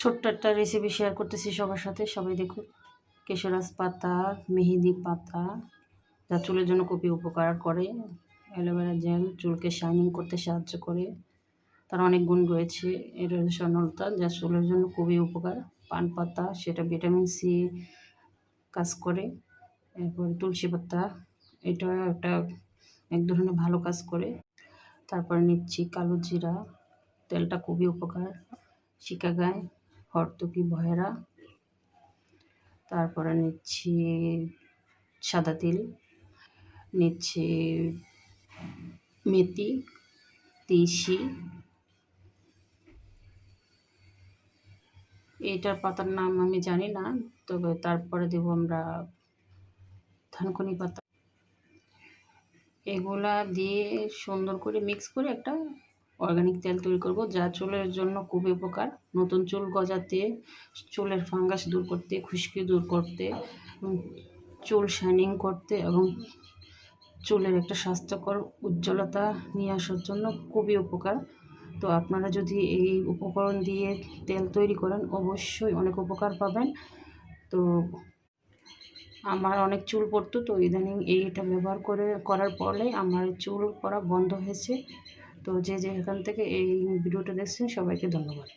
ছোট্ট একটা recipe share করতেছি সবার সাথে, সবাই দেখুন। কেশরাজ পাতা, মেহেদি পাতা যা চুলের জন্য খুবই উপকার করে। অ্যালোভেরা জেল চুলকে শাইনিং করতে সাহায্য করে। তার অনেক গুণ রয়েছে। এটা স্বর্ণলতা যা চুলের জন্য খুবই উপকার। পান পাতা, সেটা ভিটামিন সি কাজ করে। এরপরে তুলসী পাতা, এটা একটা এক ধরনের ভালো কাজ করে। তারপরে নিচ্ছি কালো জিরা, তেলটা খুবই উপকার। শিকাগায়, হরতকি, ভয়রা। তারপরে নিচ্ছি সাদা তিল, নিচ্ছি মেথি, তিসি। এইটার পাতার নাম আমি জানি না, তবে তারপরে দেব আমরা থানকুনি পাতা। এগুলা দিয়ে সুন্দর করে মিক্স করে একটা অর্গানিক তেল তৈরি করব, যা চুলের জন্য খুবই উপকার। নতুন চুল গজাতে, চুলের ফাঙ্গাস দূর করতে, খুশকি দূর করতে, চুল শাইনিং করতে এবং চুলের একটা স্বাস্থ্যকর উজ্জ্বলতা নিয়ে আসার জন্য খুবই উপকার। তো আপনারা যদি এই উপকরণ দিয়ে তেল তৈরি করেন, অবশ্যই অনেক উপকার পাবেন। তো আমার অনেক চুল পড়তো, তো ইদানিং এইটা ব্যবহার করার ফলে আমার চুল পড়া বন্ধ হয়েছে। তো যে যেখান থেকে এই ভিডিওটা দেখছেন সবাইকে ধন্যবাদ।